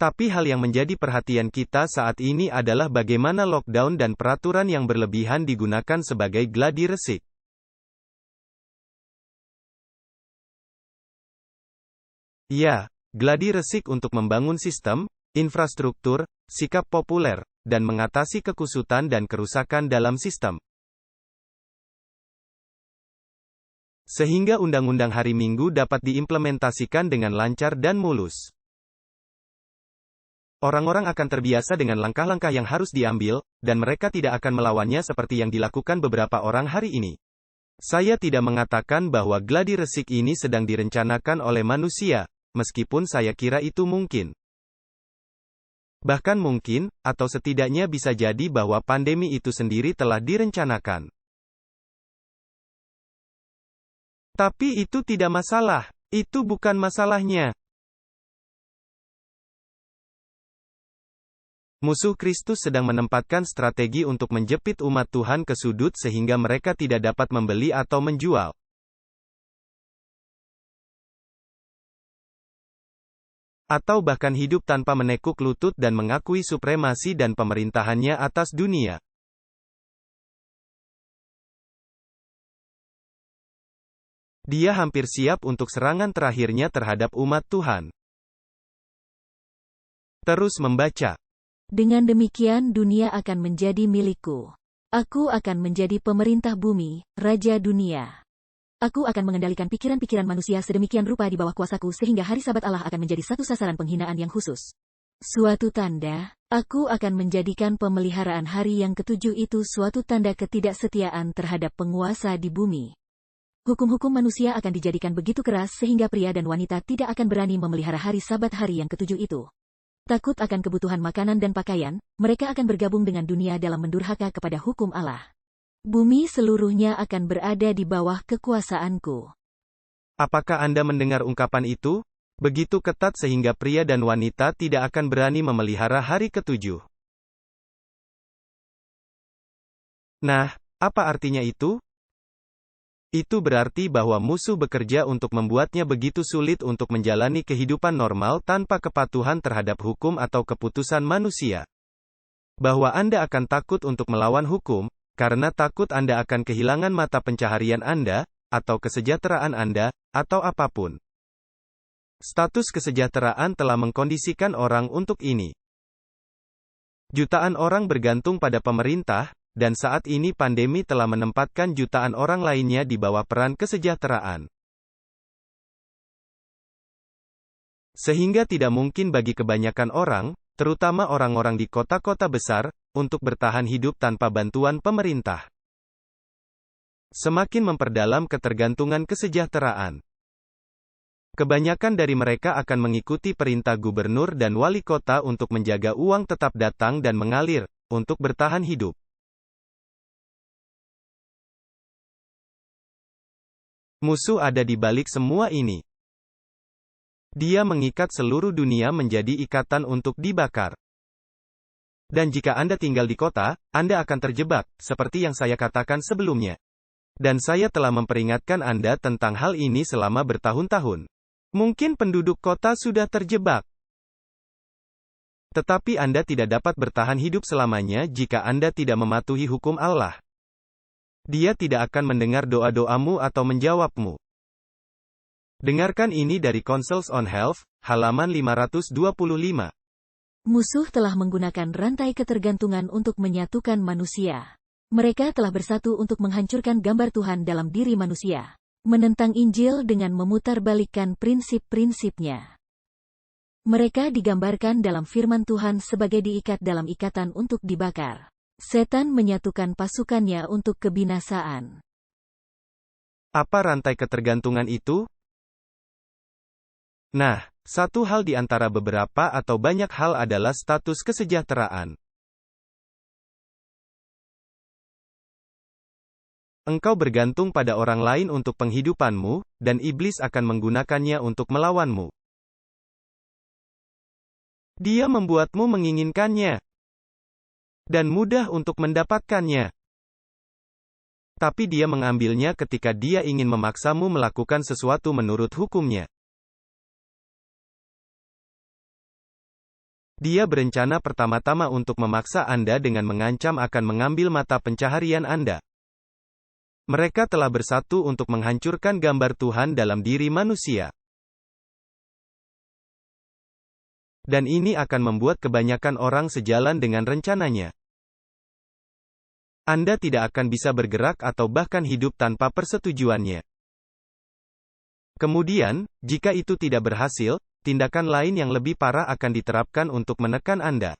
Tapi hal yang menjadi perhatian kita saat ini adalah bagaimana lockdown dan peraturan yang berlebihan digunakan sebagai gladi resik. Ya, gladi resik untuk membangun sistem, infrastruktur, sikap populer, dan mengatasi kekusutan dan kerusakan dalam sistem. Sehingga undang-undang hari Minggu dapat diimplementasikan dengan lancar dan mulus. Orang-orang akan terbiasa dengan langkah-langkah yang harus diambil, dan mereka tidak akan melawannya seperti yang dilakukan beberapa orang hari ini. Saya tidak mengatakan bahwa gladi resik ini sedang direncanakan oleh manusia, meskipun saya kira itu mungkin. Bahkan mungkin, atau setidaknya bisa jadi bahwa pandemi itu sendiri telah direncanakan. Tapi itu tidak masalah. Itu bukan masalahnya. Musuh Kristus sedang menempatkan strategi untuk menjepit umat Tuhan ke sudut sehingga mereka tidak dapat membeli atau menjual. Atau bahkan hidup tanpa menekuk lutut dan mengakui supremasi dan pemerintahannya atas dunia. Dia hampir siap untuk serangan terakhirnya terhadap umat Tuhan. Terus membaca. Dengan demikian dunia akan menjadi milikku. Aku akan menjadi pemerintah bumi, raja dunia. Aku akan mengendalikan pikiran-pikiran manusia sedemikian rupa di bawah kuasaku sehingga hari Sabat Allah akan menjadi satu sasaran penghinaan yang khusus. Suatu tanda, aku akan menjadikan pemeliharaan hari yang ketujuh itu suatu tanda ketidaksetiaan terhadap penguasa di bumi. Hukum-hukum manusia akan dijadikan begitu keras sehingga pria dan wanita tidak akan berani memelihara hari Sabat hari yang ketujuh itu. Takut akan kebutuhan makanan dan pakaian, mereka akan bergabung dengan dunia dalam mendurhaka kepada hukum Allah. Bumi seluruhnya akan berada di bawah kekuasaanku. Apakah Anda mendengar ungkapan itu? Begitu ketat sehingga pria dan wanita tidak akan berani memelihara hari ketujuh. Nah, apa artinya itu? Itu berarti bahwa musuh bekerja untuk membuatnya begitu sulit untuk menjalani kehidupan normal tanpa kepatuhan terhadap hukum atau keputusan manusia. Bahwa Anda akan takut untuk melawan hukum, karena takut Anda akan kehilangan mata pencaharian Anda, atau kesejahteraan Anda, atau apapun. Status kesejahteraan telah mengkondisikan orang untuk ini. Jutaan orang bergantung pada pemerintah, dan saat ini pandemi telah menempatkan jutaan orang lainnya di bawah peran kesejahteraan. Sehingga tidak mungkin bagi kebanyakan orang, terutama orang-orang di kota-kota besar, untuk bertahan hidup tanpa bantuan pemerintah. Semakin memperdalam ketergantungan kesejahteraan. Kebanyakan dari mereka akan mengikuti perintah gubernur dan wali kota untuk menjaga uang tetap datang dan mengalir, untuk bertahan hidup. Musuh ada di balik semua ini. Dia mengikat seluruh dunia menjadi ikatan untuk dibakar. Dan jika Anda tinggal di kota, Anda akan terjebak, seperti yang saya katakan sebelumnya. Dan saya telah memperingatkan Anda tentang hal ini selama bertahun-tahun. Mungkin penduduk kota sudah terjebak. Tetapi Anda tidak dapat bertahan hidup selamanya jika Anda tidak mematuhi hukum Allah. Dia tidak akan mendengar doa-doamu atau menjawabmu. Dengarkan ini dari Councils on Health, halaman 525. Musuh telah menggunakan rantai ketergantungan untuk menyatukan manusia. Mereka telah bersatu untuk menghancurkan gambar Tuhan dalam diri manusia. Menentang Injil dengan memutarbalikkan prinsip-prinsipnya. Mereka digambarkan dalam firman Tuhan sebagai diikat dalam ikatan untuk dibakar. Setan menyatukan pasukannya untuk kebinasaan. Apa rantai ketergantungan itu? Nah, satu hal di antara beberapa atau banyak hal adalah status kesejahteraan. Engkau bergantung pada orang lain untuk penghidupanmu, dan iblis akan menggunakannya untuk melawanmu. Dia membuatmu menginginkannya. Dan mudah untuk mendapatkannya. Tapi dia mengambilnya ketika dia ingin memaksamu melakukan sesuatu menurut hukumnya. Dia berencana pertama-tama untuk memaksa Anda dengan mengancam akan mengambil mata pencaharian Anda. Mereka telah bersatu untuk menghancurkan gambar Tuhan dalam diri manusia. Dan ini akan membuat kebanyakan orang sejalan dengan rencananya. Anda tidak akan bisa bergerak atau bahkan hidup tanpa persetujuannya. Kemudian, jika itu tidak berhasil, tindakan lain yang lebih parah akan diterapkan untuk menekan Anda.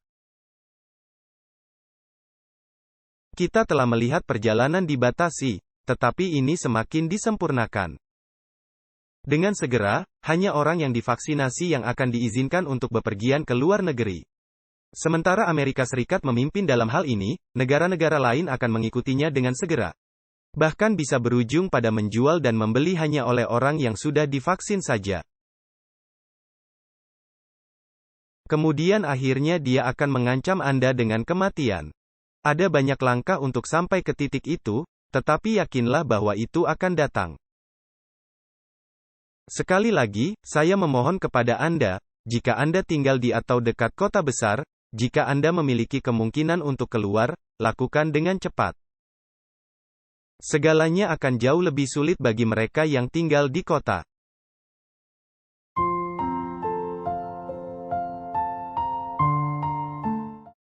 Kita telah melihat perjalanan dibatasi, tetapi ini semakin disempurnakan. Dengan segera, hanya orang yang divaksinasi yang akan diizinkan untuk bepergian ke luar negeri. Sementara Amerika Serikat memimpin dalam hal ini, negara-negara lain akan mengikutinya dengan segera. Bahkan bisa berujung pada menjual dan membeli hanya oleh orang yang sudah divaksin saja. Kemudian akhirnya dia akan mengancam Anda dengan kematian. Ada banyak langkah untuk sampai ke titik itu, tetapi yakinlah bahwa itu akan datang. Sekali lagi, saya memohon kepada Anda, jika Anda tinggal di atau dekat kota besar, jika Anda memiliki kemungkinan untuk keluar, lakukan dengan cepat. Segalanya akan jauh lebih sulit bagi mereka yang tinggal di kota.